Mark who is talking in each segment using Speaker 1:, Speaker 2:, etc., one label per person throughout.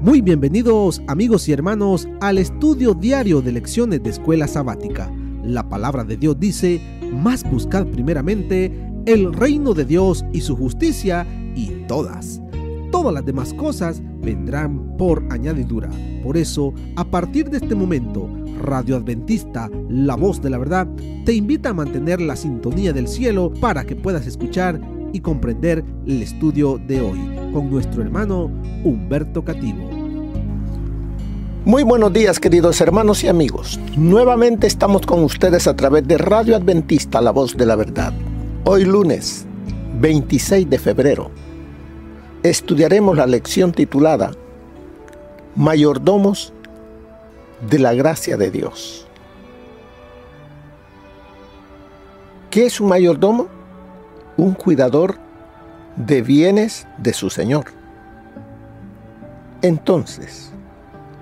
Speaker 1: Muy bienvenidos amigos y hermanos al estudio diario de lecciones de Escuela Sabática. La palabra de Dios dice: mas buscad primeramente el reino de Dios y su justicia, y todas las demás cosas vendrán por añadidura. Por eso, a partir de este momento, Radio Adventista, la voz de la verdad, te invita a mantener la sintonía del cielo para que puedas escuchar y comprender el estudio de hoy con nuestro hermano Humberto Cativo.
Speaker 2: Muy buenos días, queridos hermanos y amigos. Nuevamente estamos con ustedes a través de Radio Adventista, la voz de la verdad. Hoy lunes 26 de febrero estudiaremos la lección titulada Mayordomos de la gracia de Dios. ¿Qué es un mayordomo? Un cuidador de bienes de su Señor. Entonces,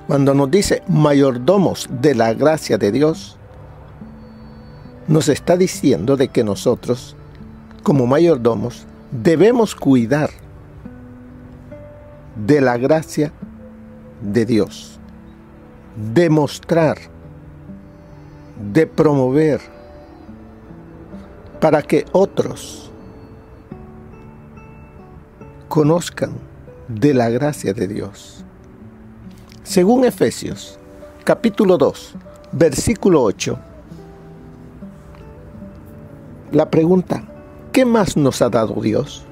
Speaker 2: cuando nos dice mayordomos de la gracia de Dios, nos está diciendo de que nosotros, como mayordomos, debemos cuidar de la gracia de Dios, de mostrar, de promover, para que otros conozcan de la gracia de Dios. Según Efesios, capítulo 2, versículo 8, la pregunta: ¿qué más nos ha dado Dios?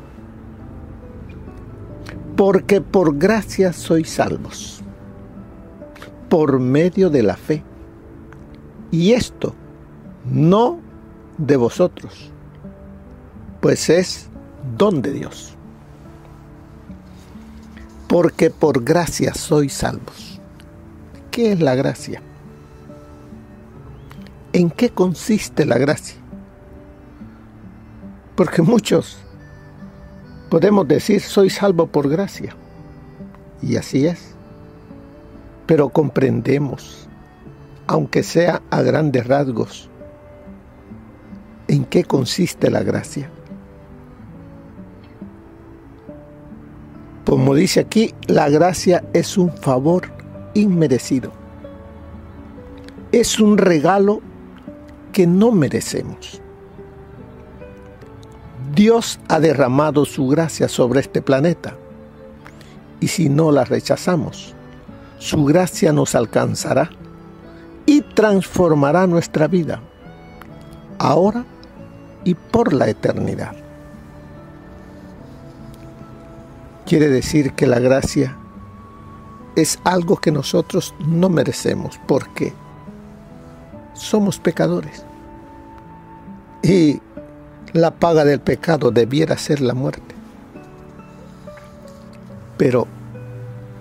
Speaker 2: Porque por gracia sois salvos, por medio de la fe. Y esto no de vosotros, pues es don de Dios. Porque por gracia sois salvos. ¿Qué es la gracia? ¿En qué consiste la gracia? Porque muchos podemos decir: soy salvo por gracia. Y así es. Pero comprendemos, aunque sea a grandes rasgos, en qué consiste la gracia. Como dice aquí, la gracia es un favor inmerecido. Es un regalo que no merecemos. Dios ha derramado su gracia sobre este planeta, y si no la rechazamos, su gracia nos alcanzará y transformará nuestra vida, ahora y por la eternidad. Quiere decir que la gracia es algo que nosotros no merecemos, porque somos pecadores. Y la paga del pecado debiera ser la muerte. Pero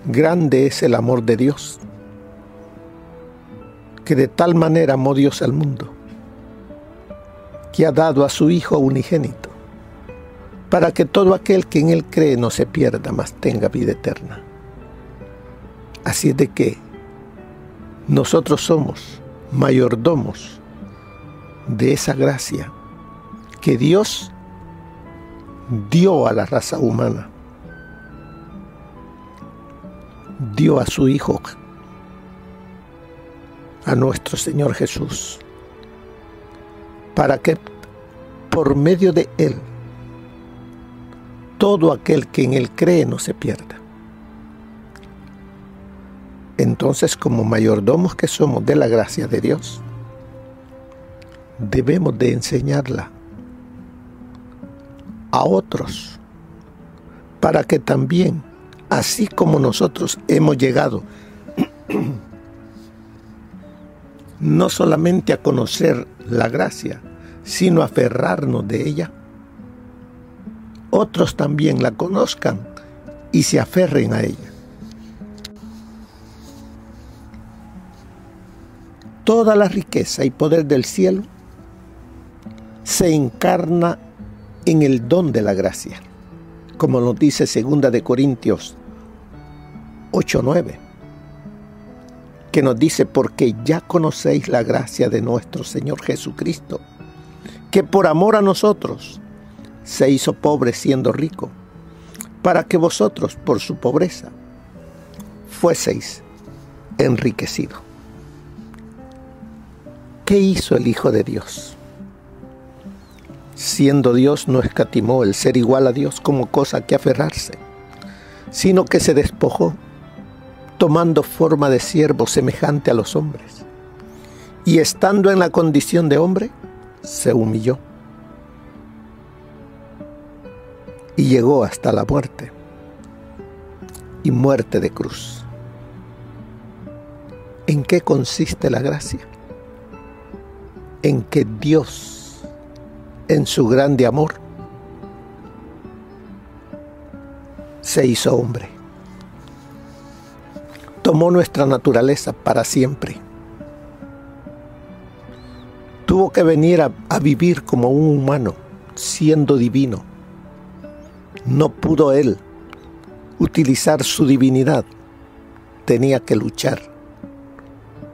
Speaker 2: grande es el amor de Dios, que de tal manera amó Dios al mundo, que ha dado a su Hijo unigénito, para que todo aquel que en Él cree no se pierda, mas tenga vida eterna. Así es de que nosotros somos mayordomos de esa gracia que Dios dio a la raza humana. Dio a su Hijo, a nuestro Señor Jesús, para que por medio de Él todo aquel que en Él cree no se pierda. Entonces, como mayordomos que somos de la gracia de Dios, debemos de enseñarla a otros, para que también, así como nosotros hemos llegado no solamente a conocer la gracia, sino a aferrarnos de ella, otros también la conozcan y se aferren a ella. Toda la riqueza y poder del cielo se encarna en el don de la gracia, como nos dice 2 de Corintios 8:9, que nos dice: porque ya conocéis la gracia de nuestro Señor Jesucristo, que por amor a nosotros se hizo pobre siendo rico, para que vosotros por su pobreza fueseis enriquecidos. ¿Qué hizo el Hijo de Dios? Siendo Dios, no escatimó el ser igual a Dios como cosa que aferrarse, sino que se despojó, tomando forma de siervo semejante a los hombres, y estando en la condición de hombre, se humilló y llegó hasta la muerte, y muerte de cruz. ¿En qué consiste la gracia? En que Dios, en su grande amor, se hizo hombre. Tomó nuestra naturaleza para siempre. Tuvo que venir a vivir como un humano, siendo divino. No pudo él utilizar su divinidad. Tenía que luchar.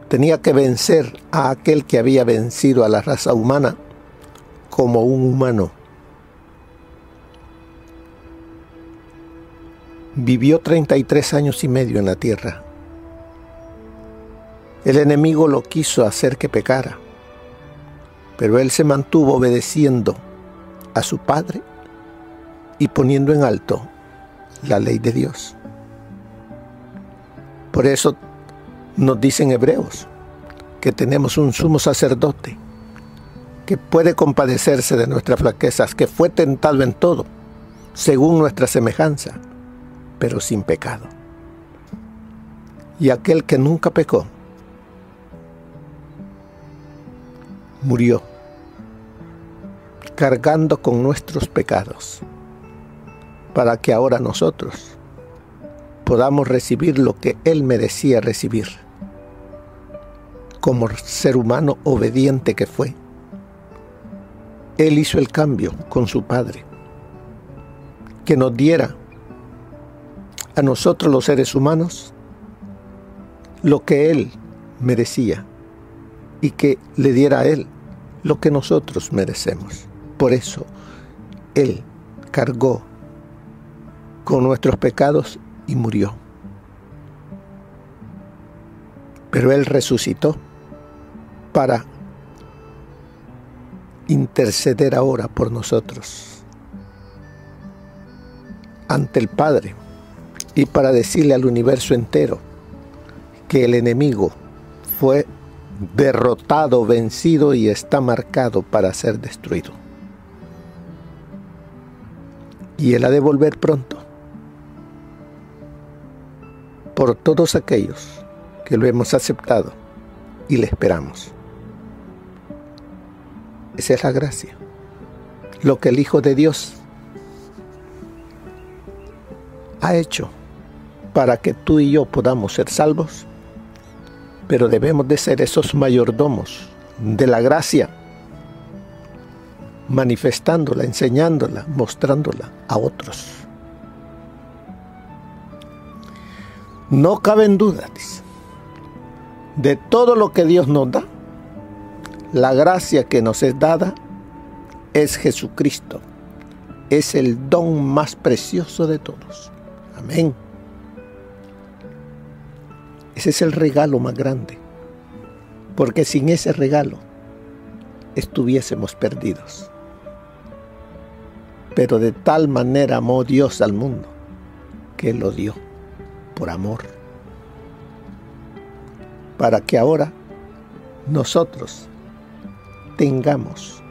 Speaker 2: Tenía que vencer a aquel que había vencido a la raza humana como un humano. Vivió 33 años y medio en la tierra. El enemigo lo quiso hacer que pecara, pero él se mantuvo obedeciendo a su Padre y poniendo en alto la ley de Dios. Por eso nos dicen Hebreos que tenemos un sumo sacerdote que puede compadecerse de nuestras flaquezas, que fue tentado en todo, según nuestra semejanza, pero sin pecado. Y aquel que nunca pecó, murió, cargando con nuestros pecados, para que ahora nosotros podamos recibir lo que Él merecía recibir, como ser humano obediente que fue. Él hizo el cambio con su Padre, que nos diera a nosotros los seres humanos lo que Él merecía y que le diera a Él lo que nosotros merecemos. Por eso Él cargó con nuestros pecados y murió. Pero Él resucitó para interceder ahora por nosotros ante el Padre y para decirle al universo entero que el enemigo fue derrotado, vencido y está marcado para ser destruido. Y Él ha de volver pronto por todos aquellos que lo hemos aceptado y le esperamos. Esa es la gracia, lo que el Hijo de Dios ha hecho para que tú y yo podamos ser salvos, pero debemos de ser esos mayordomos de la gracia, manifestándola, enseñándola, mostrándola a otros. No caben dudas, dice, de todo lo que Dios nos da. La gracia que nos es dada es Jesucristo. Es el don más precioso de todos. Amén. Ese es el regalo más grande. Porque sin ese regalo estuviésemos perdidos. Pero de tal manera amó Dios al mundo que lo dio por amor. Para que ahora nosotros tengamos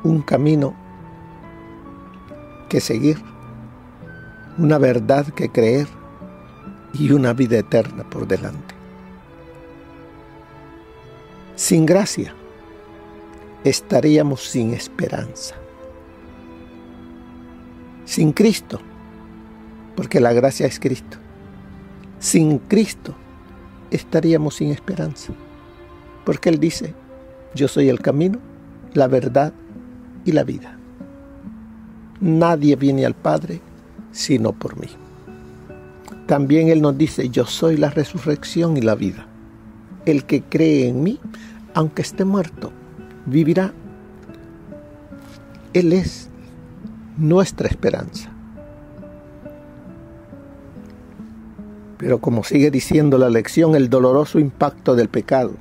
Speaker 2: un camino que seguir, una verdad que creer y una vida eterna por delante. Sin gracia estaríamos sin esperanza. Sin Cristo, porque la gracia es Cristo. Sin Cristo estaríamos sin esperanza, porque Él dice: yo soy el camino, la verdad y la vida. Nadie viene al Padre sino por mí. También Él nos dice: yo soy la resurrección y la vida. El que cree en mí, aunque esté muerto, vivirá. Él es nuestra esperanza. Pero como sigue diciendo la lección, el doloroso impacto del pecado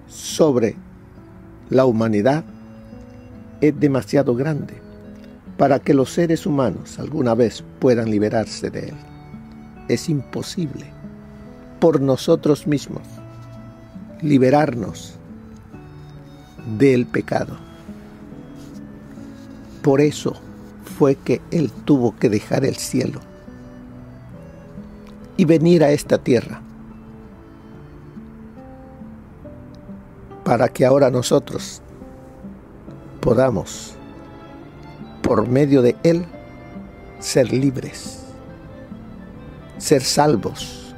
Speaker 2: sobre la humanidad es demasiado grande para que los seres humanos alguna vez puedan liberarse de él. Es imposible por nosotros mismos liberarnos del pecado. Por eso fue que Él tuvo que dejar el cielo y venir a esta tierra, para que ahora nosotros podamos, por medio de Él, ser libres, ser salvos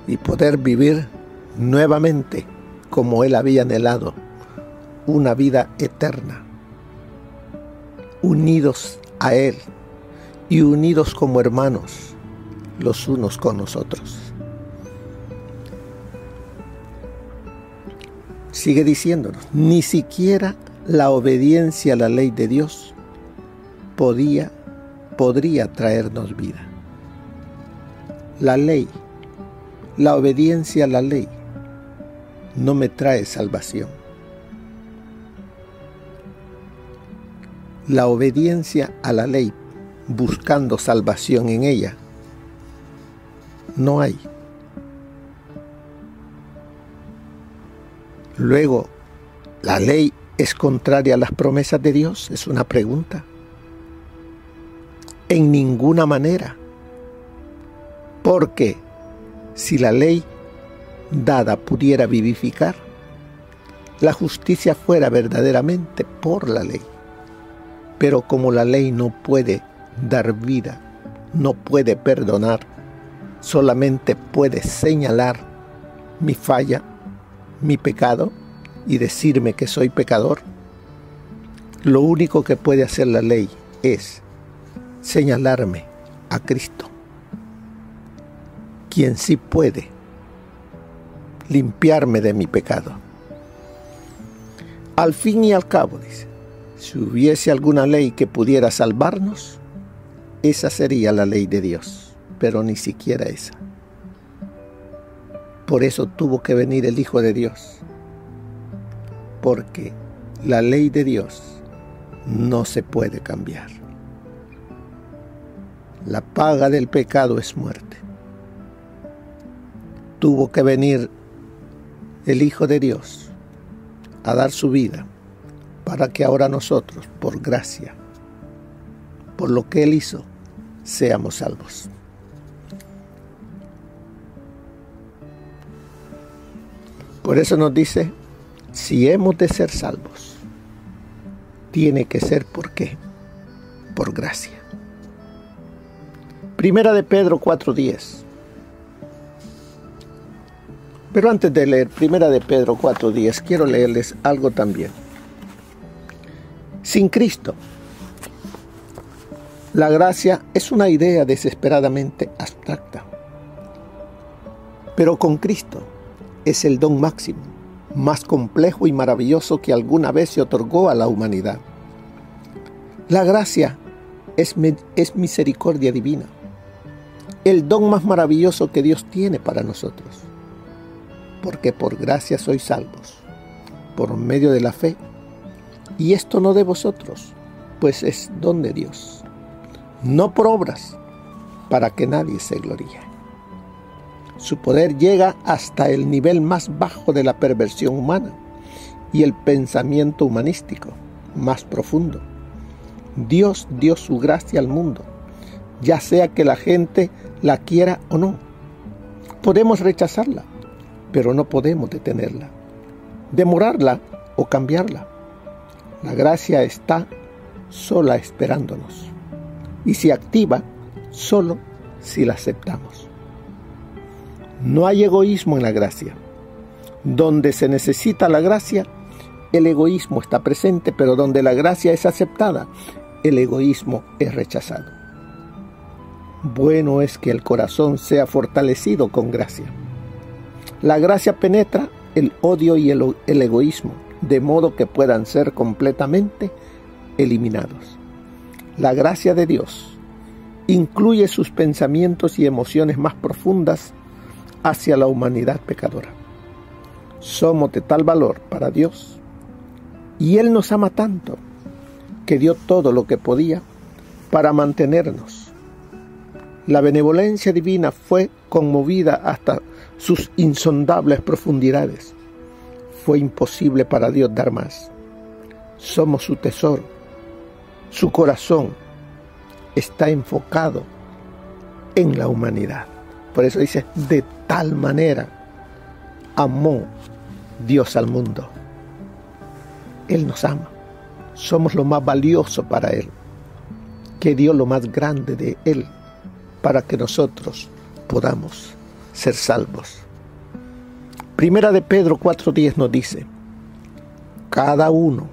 Speaker 2: y poder vivir nuevamente como Él había anhelado, una vida eterna, unidos a Él y unidos como hermanos los unos con nosotros. Sigue diciéndonos, ni siquiera la obediencia a la ley de Dios podría traernos vida. La ley, la obediencia a la ley no me trae salvación. La obediencia a la ley, buscando salvación en ella, no hay. Luego, ¿la ley es contraria a las promesas de Dios? Es una pregunta. En ninguna manera. Porque si la ley dada pudiera vivificar, la justicia fuera verdaderamente por la ley. Pero como la ley no puede dar vida, no puede perdonar, solamente puede señalar mi falla, mi pecado y decirme que soy pecador, lo único que puede hacer la ley es señalarme a Cristo, quien sí puede limpiarme de mi pecado. Al fin y al cabo, dice, si hubiese alguna ley que pudiera salvarnos, esa sería la ley de Dios, pero ni siquiera esa. Por eso tuvo que venir el Hijo de Dios, porque la ley de Dios no se puede cambiar. La paga del pecado es muerte. Tuvo que venir el Hijo de Dios a dar su vida para que ahora nosotros, por gracia, por lo que Él hizo, seamos salvos. Por eso nos dice, si hemos de ser salvos, tiene que ser ¿por qué? Por gracia. Primera de Pedro 4:10. Pero antes de leer Primera de Pedro 4:10, quiero leerles algo también. Sin Cristo, la gracia es una idea desesperadamente abstracta. Pero con Cristo es el don máximo, más complejo y maravilloso que alguna vez se otorgó a la humanidad. La gracia es misericordia divina, el don más maravilloso que Dios tiene para nosotros. Porque por gracia sois salvos, por medio de la fe, y esto no de vosotros, pues es don de Dios, no por obras, para que nadie se gloríe. Su poder llega hasta el nivel más bajo de la perversión humana y el pensamiento humanístico más profundo. Dios dio su gracia al mundo, ya sea que la gente la quiera o no. Podemos rechazarla, pero no podemos detenerla, demorarla o cambiarla. La gracia está sola esperándonos y se activa solo si la aceptamos. No hay egoísmo en la gracia. Donde se necesita la gracia, el egoísmo está presente, pero donde la gracia es aceptada, el egoísmo es rechazado. Bueno es que el corazón sea fortalecido con gracia. La gracia penetra el odio y el egoísmo, de modo que puedan ser completamente eliminados. La gracia de Dios incluye sus pensamientos y emociones más profundas hacia la humanidad pecadora. Somos de tal valor para Dios, y Él nos ama tanto que dio todo lo que podía para mantenernos. La benevolencia divina fue conmovida hasta sus insondables profundidades. Fue imposible para Dios dar más. Somos su tesoro. Su corazón está enfocado en la humanidad. Por eso dice, de tal manera amó Dios al mundo. Él nos ama. Somos lo más valioso para Él, que dio lo más grande de Él para que nosotros podamos ser salvos. Primera de Pedro 4:10 nos dice, cada uno,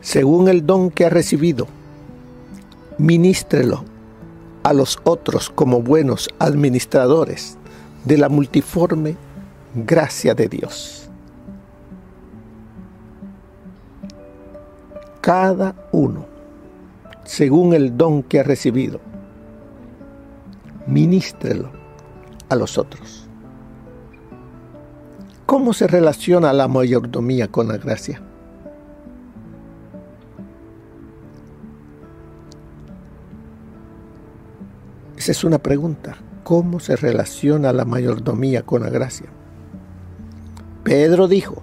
Speaker 2: según el don que ha recibido, ministrelo a los otros como buenos administradores de la multiforme gracia de Dios. Cada uno, según el don que ha recibido, ministrelo a los otros. ¿Cómo se relaciona la mayordomía con la gracia? Esa es una pregunta. ¿Cómo se relaciona la mayordomía con la gracia? Pedro dijo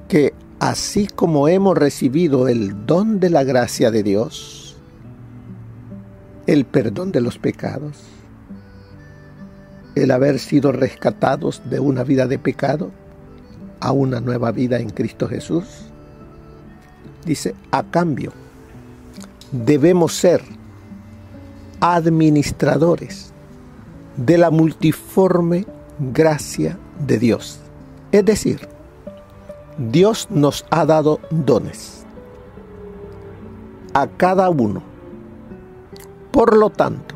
Speaker 2: que así como hemos recibido el don de la gracia de Dios, el perdón de los pecados, el haber sido rescatados de una vida de pecado a una nueva vida en Cristo Jesús, dice, a cambio, debemos ser administradores de la multiforme gracia de Dios. Es decir, Dios nos ha dado dones a cada uno. Por lo tanto,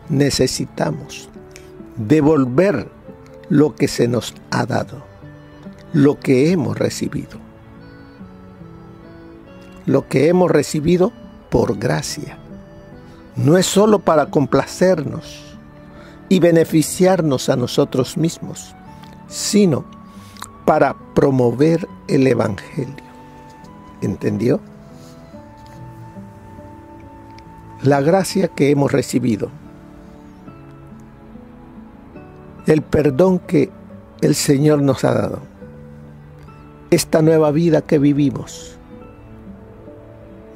Speaker 2: necesitamos devolver lo que se nos ha dado, lo que hemos recibido. Lo que hemos recibido por gracia. No es solo para complacernos y beneficiarnos a nosotros mismos, sino para promover el Evangelio. ¿Entendió? La gracia que hemos recibido, el perdón que el Señor nos ha dado, esta nueva vida que vivimos,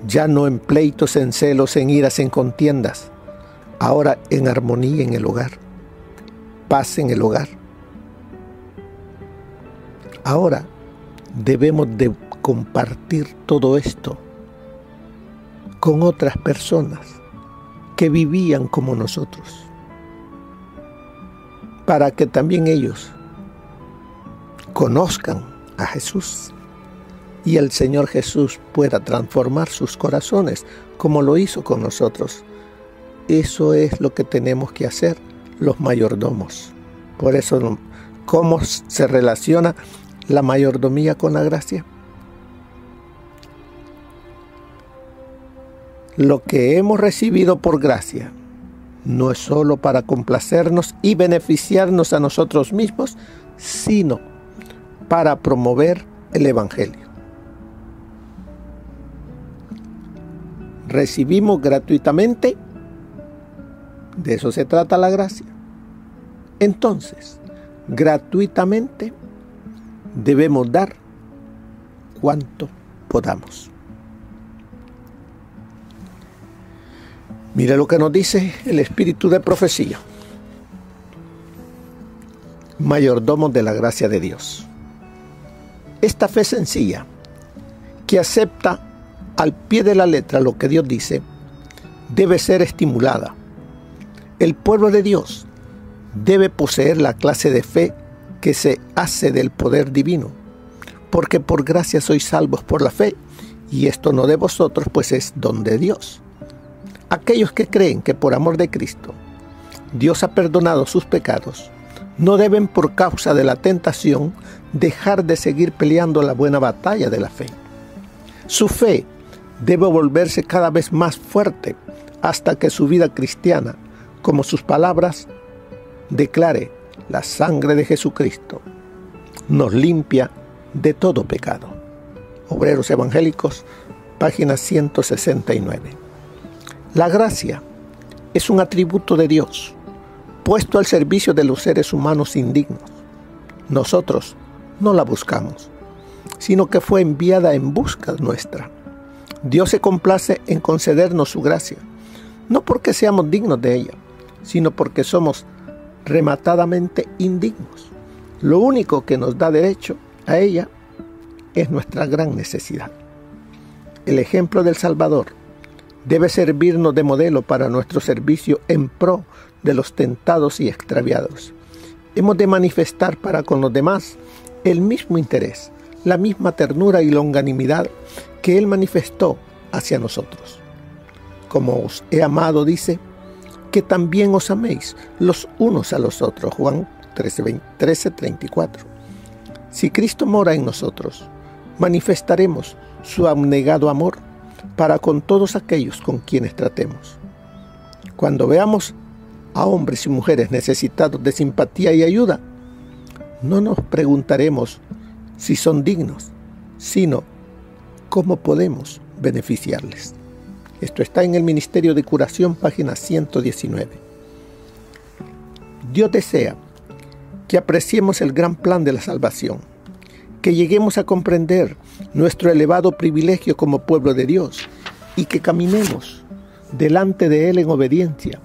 Speaker 2: ya no en pleitos, en celos, en iras, en contiendas, ahora en armonía en el hogar, paz en el hogar. Ahora debemos de compartir todo esto con otras personas que vivían como nosotros, para que también ellos conozcan a Jesús y el Señor Jesús pueda transformar sus corazones como lo hizo con nosotros. Eso es lo que tenemos que hacer los mayordomos. Por eso, ¿cómo se relaciona la mayordomía con la gracia? Lo que hemos recibido por gracia no es solo para complacernos y beneficiarnos a nosotros mismos, sino para promover el Evangelio. Recibimos gratuitamente, de eso se trata la gracia. Entonces, gratuitamente debemos dar cuanto podamos. Mira lo que nos dice el espíritu de profecía. Mayordomos de la gracia de Dios. Esta fe sencilla, que acepta al pie de la letra lo que Dios dice, debe ser estimulada. El pueblo de Dios debe poseer la clase de fe que se hace del poder divino, porque por gracia sois salvos por la fe, y esto no de vosotros, pues es don de Dios. Aquellos que creen que por amor de Cristo Dios ha perdonado sus pecados, no deben por causa de la tentación dejar de seguir peleando la buena batalla de la fe. Su fe debe volverse cada vez más fuerte hasta que su vida cristiana, como sus palabras, declare: la sangre de Jesucristo nos limpia de todo pecado. Obreros Evangélicos, página 169. La gracia es un atributo de Dios, puesto al servicio de los seres humanos indignos. Nosotros no la buscamos, sino que fue enviada en busca nuestra. Dios se complace en concedernos su gracia, no porque seamos dignos de ella, sino porque somos rematadamente indignos. Lo único que nos da derecho a ella es nuestra gran necesidad. El ejemplo del Salvador debe servirnos de modelo para nuestro servicio en pro de los tentados y extraviados. Hemos de manifestar para con los demás el mismo interés, la misma ternura y longanimidad que Él manifestó hacia nosotros. Como os he amado, dice, que también os améis los unos a los otros. Juan 13:34. Si Cristo mora en nosotros, manifestaremos su abnegado amor para con todos aquellos con quienes tratemos. Cuando veamos a hombres y mujeres necesitados de simpatía y ayuda, no nos preguntaremos si son dignos, sino cómo podemos beneficiarles. Esto está en el Ministerio de Curación, página 119. Dios desea que apreciemos el gran plan de la salvación, que lleguemos a comprender nuestro elevado privilegio como pueblo de Dios y que caminemos delante de Él en obediencia,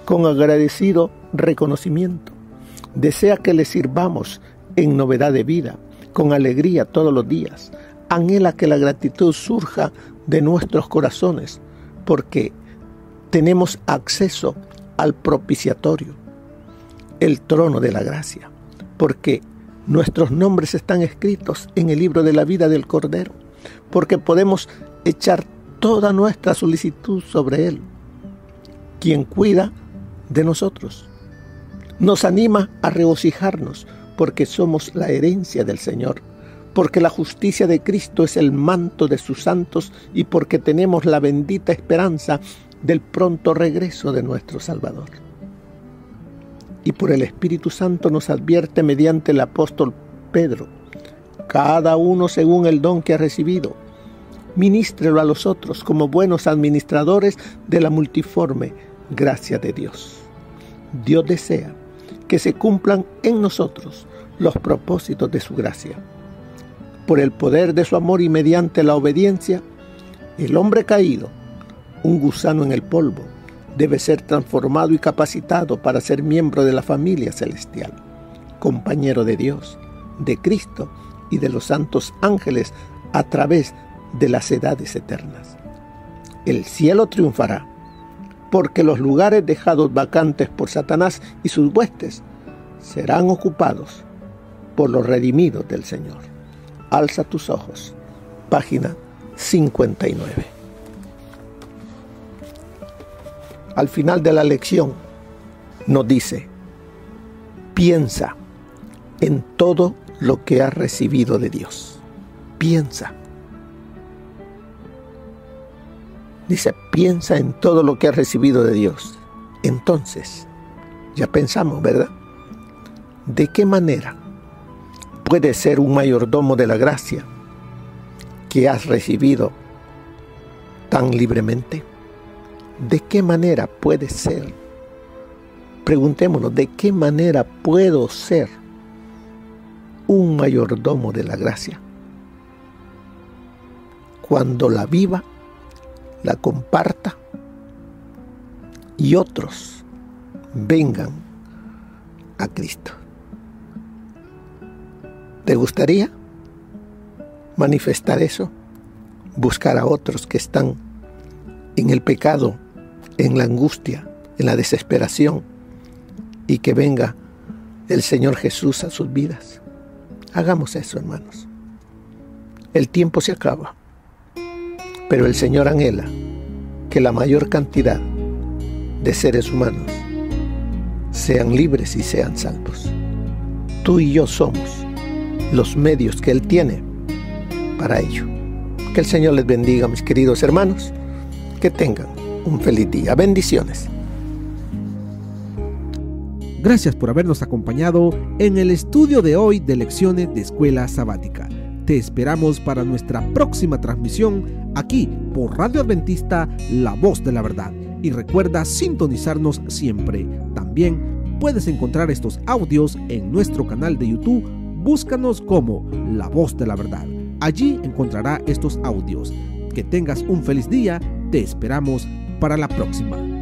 Speaker 2: con agradecido reconocimiento. Desea que le sirvamos en novedad de vida, con alegría todos los días. Anhela que la gratitud surja de nuestros corazones, porque tenemos acceso al propiciatorio, el trono de la gracia, porque nuestros nombres están escritos en el libro de la vida del Cordero, porque podemos echar toda nuestra solicitud sobre Él, quien cuida de nosotros. Nos anima a regocijarnos porque somos la herencia del Señor, porque la justicia de Cristo es el manto de sus santos y porque tenemos la bendita esperanza del pronto regreso de nuestro Salvador. Y por el Espíritu Santo nos advierte mediante el apóstol Pedro: cada uno según el don que ha recibido, ministrelo a los otros como buenos administradores de la multiforme gracia de Dios. Dios desea que se cumplan en nosotros los propósitos de su gracia. Por el poder de su amor y mediante la obediencia, el hombre caído, un gusano en el polvo, debe ser transformado y capacitado para ser miembro de la familia celestial, compañero de Dios, de Cristo y de los santos ángeles a través de las edades eternas. El cielo triunfará, porque los lugares dejados vacantes por Satanás y sus huestes serán ocupados por los redimidos del Señor. Alza tus ojos, página 59. Al final de la lección nos dice: piensa en todo lo que has recibido de Dios. Piensa. Dice, piensa en todo lo que has recibido de Dios. Entonces, ya pensamos, ¿verdad? ¿De qué manera puedes ser un mayordomo de la gracia que has recibido tan libremente? ¿De qué manera puedes ser? Preguntémonos, ¿de qué manera puedo ser un mayordomo de la gracia? Cuando la viva, la comparta y otros vengan a Cristo. ¿Te gustaría manifestar eso? Buscar a otros que están en el pecado, en la angustia, en la desesperación, y que venga el Señor Jesús a sus vidas. Hagamos eso, hermanos. El tiempo se acaba, pero el Señor anhela que la mayor cantidad de seres humanos sean libres y sean salvos. Tú y yo somos los medios que Él tiene para ello. Que el Señor les bendiga, mis queridos hermanos. Que tengan un feliz día. Bendiciones.
Speaker 1: Gracias por habernos acompañado en el estudio de hoy de Lecciones de Escuela Sabática. Te esperamos para nuestra próxima transmisión aquí por Radio Adventista, La Voz de la Verdad. Y recuerda sintonizarnos siempre. También puedes encontrar estos audios en nuestro canal de YouTube. Búscanos como La Voz de la Verdad. Allí encontrará estos audios. Que tengas un feliz día. Te esperamos para la próxima.